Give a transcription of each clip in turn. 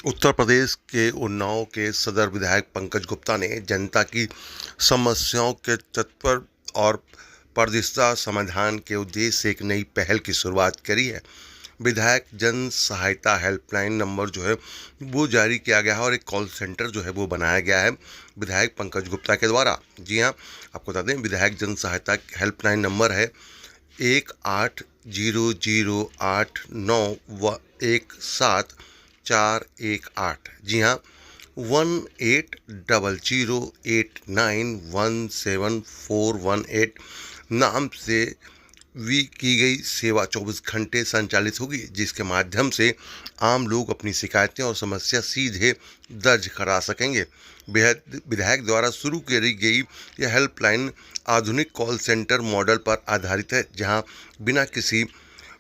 उत्तर प्रदेश के उन्नाव के सदर विधायक पंकज गुप्ता ने जनता की समस्याओं के तत्पर और परदिस्ता समाधान के उद्देश्य से एक नई पहल की शुरुआत करी है। विधायक जन सहायता हेल्पलाइन नंबर जो है वो जारी किया गया है और एक कॉल सेंटर जो है वो बनाया गया है विधायक पंकज गुप्ता के द्वारा। जी हाँ, आपको बता दें, विधायक जन सहायता हेल्पलाइन नंबर है 18008917 जी हाँ, 18008917 नाम से की गई सेवा 24 घंटे संचालित होगी, जिसके माध्यम से आम लोग अपनी शिकायतें और समस्या सीधे दर्ज करा सकेंगे। विधायक द्वारा शुरू करी गई यह हेल्पलाइन आधुनिक कॉल सेंटर मॉडल पर आधारित है, जहां बिना किसी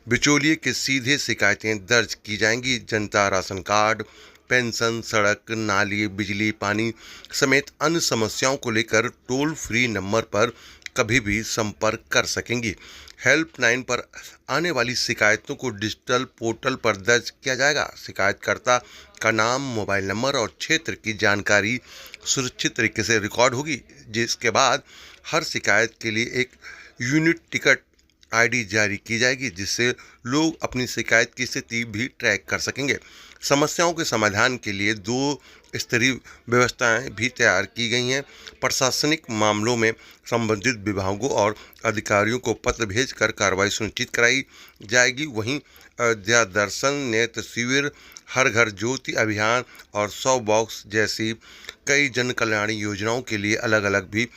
बिचौलिए के सीधे शिकायतें दर्ज की जाएंगी। जनता राशन कार्ड, पेंशन, सड़क, नाली, बिजली, पानी समेत अन्य समस्याओं को लेकर टोल फ्री नंबर पर कभी भी संपर्क कर सकेंगी। हेल्पलाइन पर आने वाली शिकायतों को डिजिटल पोर्टल पर दर्ज किया जाएगा। शिकायतकर्ता का नाम, मोबाइल नंबर और क्षेत्र की जानकारी सुरक्षित तरीके से रिकॉर्ड होगी, जिसके बाद हर शिकायत के लिए एक यूनिक टिकट आईडी जारी की जाएगी, जिससे लोग अपनी शिकायत की स्थिति भी ट्रैक कर सकेंगे। समस्याओं के समाधान के लिए 2 स्तरीय व्यवस्थाएं भी तैयार की गई हैं। प्रशासनिक मामलों में संबंधित विभागों और अधिकारियों को पत्र भेजकर कार्रवाई सुनिश्चित कराई जाएगी। वहीं अयोध्या दर्शन, नेत्र शिविर, हर घर ज्योति अभियान और 100 बॉक्स जैसी कई जन कल्याणी योजनाओं के लिए अलग अलग भी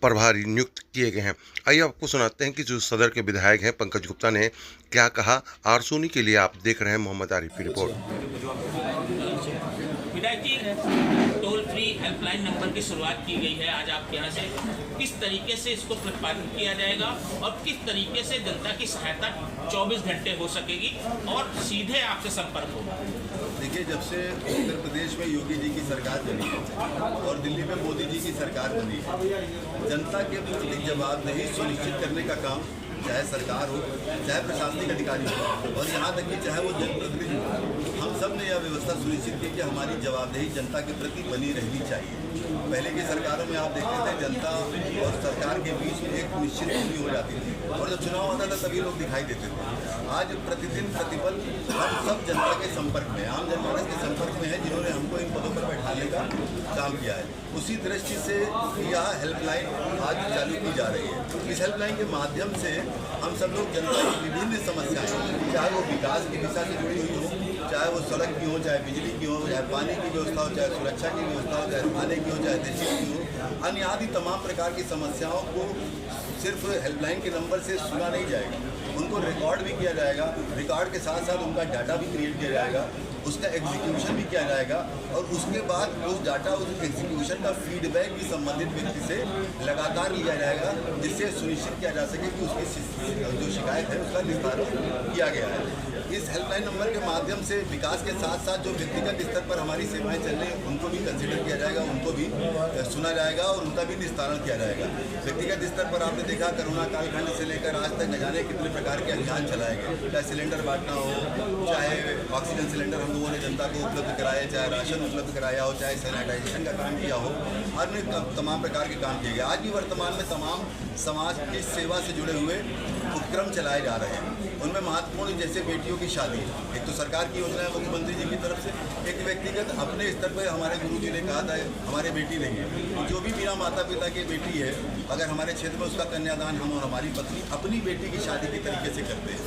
प्रभारी नियुक्त किए गए हैं। आइए आपको सुनाते हैं कि जो सदर के विधायक हैं पंकज गुप्ता ने क्या कहा। आरसोनी के लिए आप देख रहे हैं मोहम्मद आरिफ की रिपोर्ट। विधायक जी, टोल फ्री हेल्पलाइन नंबर की शुरुआत की गई है आज आपके यहाँ से, किस तरीके से इसको प्रतिपादित किया जाएगा और किस तरीके से जनता की सहायता 24 घंटे हो सकेगी और सीधे आपसे संपर्क होगा? देखिए, जब से उत्तर प्रदेश में योगी जी की सरकार बनी है और दिल्ली में मोदी जी की सरकार बनी है, जनता के प्रति जवाबदेही सुनिश्चित करने का काम चाहे सरकार हो, चाहे प्रशासनिक अधिकारी हो और यहाँ तक कि चाहे वो जनप्रतिनिधि हो, हम सब ने यह व्यवस्था सुनिश्चित की कि हमारी जवाबदेही जनता के प्रति बनी रहनी चाहिए। पहले की सरकारों में आप देखते थे जनता और सरकार के बीच में एक निश्चित दूरी हो जाती थी और जब चुनाव आता था तभी लोग दिखाई देते थे। आज प्रतिदिन प्रतिपल हम सब जनता के संपर्क में, आम जनमानस के संपर्क में है, जिन्होंने हमको इन पदों पर बैठाने का काम किया है। उसी दृष्टि से यह हेल्पलाइन आज चालू की जा रही है। इस हेल्पलाइन के माध्यम से हम सब लोग जनता की विभिन्न समस्याएं, चाहे वो विकास की दिशा से जुड़ी हुई हो, चाहे वो सड़क की हो, चाहे बिजली की हो, चाहे पानी की व्यवस्था हो, चाहे सुरक्षा की व्यवस्था हो, चाहे खाने की हो, चाहे देशी की हो, अन्य आदि तमाम प्रकार की समस्याओं को सिर्फ हेल्पलाइन के नंबर से सुना नहीं जाएगा, उनको रिकॉर्ड भी किया जाएगा। रिकॉर्ड के साथ साथ उनका डाटा भी क्रिएट किया जाएगा, उसका एग्जीक्यूशन भी किया जाएगा और उसके बाद उस डाटा, उस एग्जीक्यूशन का फीडबैक भी संबंधित व्यक्ति से लगातार लिया जाएगा, जिससे सुनिश्चित किया जा सके कि उसकी जो शिकायत है उसका निस्तारण किया गया है। इस हेल्पलाइन नंबर के माध्यम से विकास के साथ साथ जो व्यक्तिगत स्तर पर हमारी सेवाएं चल रही हैं उनको भी कंसिडर किया जाएगा, उनको भी सुना जाएगा और उनका भी निस्तारण किया जाएगा। व्यक्तिगत स्तर पर आपने देखा, कोरोना कालखंड से लेकर आज तक न जाने कितने प्रकार के अभियान चलाए गए, चाहे सिलेंडर बांटना हो, चाहे ऑक्सीजन सिलेंडर हम लोगों ने जनता को उपलब्ध कराया, चाहे राशन उपलब्ध कराया हो, चाहे सैनिटाइजेशन का काम किया हो, अन्य तमाम प्रकार के काम किए गए। आज भी वर्तमान में तमाम समाज की सेवा से जुड़े हुए उपक्रम चलाए जा रहे हैं। उनमें महत्वपूर्ण जैसे बेटियों की शादी, एक तो सरकार की योजना है मुख्यमंत्री जी की तरफ से, एक व्यक्तिगत अपने स्तर पर हमारे गुरु जी ने कहा था हमारे बेटी नहीं है, जो भी मेरा माता पिता की बेटी है, अगर हमारे क्षेत्र में उसका कन्यादान हम और हमारी पत्नी अपनी बेटी की शादी के तरीके से करते हैं।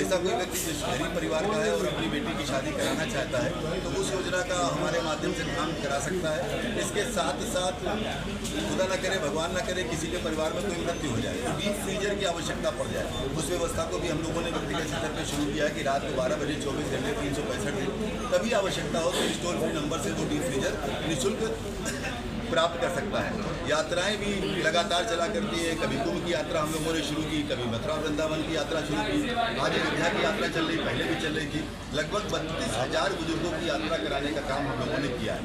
ऐसा कोई व्यक्ति जो गरीब परिवार का है और अपनी बेटी की शादी कराना चाहता है तो उस योजना का हमारे माध्यम से काम करा सकता है। इसके साथ साथ खुदा न करे, भगवान न करे, किसी के परिवार में कोई मृत्यु हो जाए तो डीप फ्रीजर की आवश्यकता पड़ जाए, उस व्यवस्था को भी हम लोगों ने व्यक्तिगत स्तर पर शुरू किया है कि रात को 12 बजे 24 घंटे 365 दिन कभी आवश्यकता हो तो इस टोल फ्री नंबर से वो डीप फ्रीजर निःशुल्क प्राप्त कर सकता है। यात्राएं भी लगातार चला करती है। कभी कुंभ की यात्रा हम लोगों ने शुरू की, कभी मथुरा वृंदावन की यात्रा शुरू की, आज अयोध्या की यात्रा चल रही, पहले भी चल रही थी। लगभग 32,000 बुजुर्गों की यात्रा कराने का काम हम लोगों ने किया है।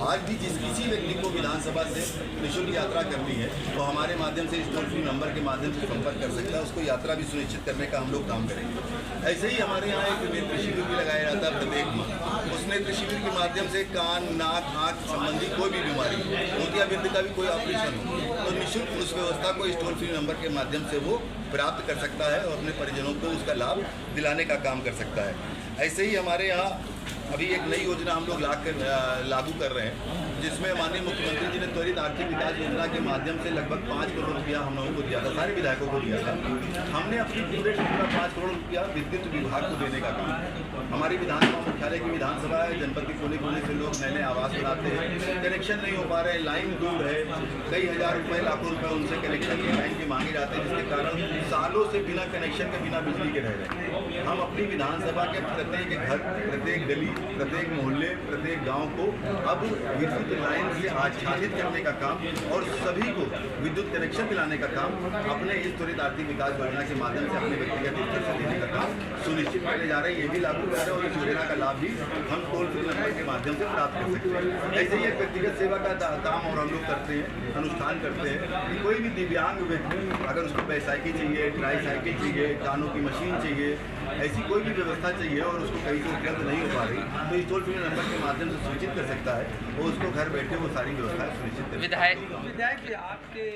आज भी किसी व्यक्ति को विधानसभा से निःशुल्क यात्रा करनी है तो हमारे माध्यम से इस टोल फ्री नंबर के माध्यम से संपर्क कर सकता है, उसको यात्रा भी सुनिश्चित करने का हम लोग काम करेंगे। ऐसे ही हमारे यहाँ एक नेत्र शिविर भी लगाया जाता है प्रत्येक दिन। उस नेत्र शिविर के माध्यम से कान, नाक, आँख संबंधी कोई भी बीमारी, मोतियाबिंद का भी कोई ऑपरेशन हो तो निःशुल्क उस व्यवस्था को इस टोल फ्री नंबर के माध्यम से वो प्राप्त कर सकता है और अपने परिजनों को उसका लाभ दिलाने का काम कर सकता है। ऐसे ही हमारे यहाँ अभी एक नई योजना हम लोग लागू कर रहे हैं, जिसमें माननीय मुख्यमंत्री जी ने त्वरित आर्थिक विकास योजना के माध्यम से लगभग 5 करोड़ रुपया हम लोगों को दिया था, सारे विधायकों को दिया था। हमने अपनी पूरे 5 करोड़ रुपया विद्युत विभाग को देने का काम। हमारी विधानसभा मुख्यालय की विधानसभा है, जनपद के कोने कोने से लोग नए नए आवास बनाते हैं, कनेक्शन नहीं हो पा रहे, लाइन दूर है, कई हज़ार रुपये, लाखों रुपये उनसे कनेक्शन के लाइन के मांगे जाते हैं, जिसके कारण सालों से बिना कनेक्शन के, बिना बिजली के रह रहे हैं। हम अपनी विधानसभा के प्रत्येक घर, प्रत्येक गली, प्रत्येक मोहल्ले, प्रत्येक गांव को अब विद्युत लाइन से आच्छादित करने का काम और सभी को विद्युत कनेक्शन दिलाने का काम अपने इस त्वरित आर्थिक विकास योजना के माध्यम से अपने व्यक्तिगत स्तर से देने का काम सुनिश्चित करने जा रहे हैं। ये भी लागू कर रहे हैं और इस योजना का लाभ भी हम टोल फ्री नंबर के माध्यम से प्राप्त कर सकते हैं। ऐसे ही एक व्यक्तिगत सेवा का काम और हम लोग करते हैं, अनुष्ठान करते हैं कि कोई भी दिव्यांग व्यक्ति अगर उसको बैसाइकिल चाहिए, ट्राईसाइकिल चाहिए, कानों की मशीन चाहिए, ऐसी कोई भी व्यवस्था चाहिए और उसको कहीं से उपलब्ध नहीं हो पा रही तो इस टोल फ्री नंबर के माध्यम से सूचित कर सकता है और उसको घर बैठे वो सारी व्यवस्थाएं सुनिश्चित कर सकता है। विधायक आपके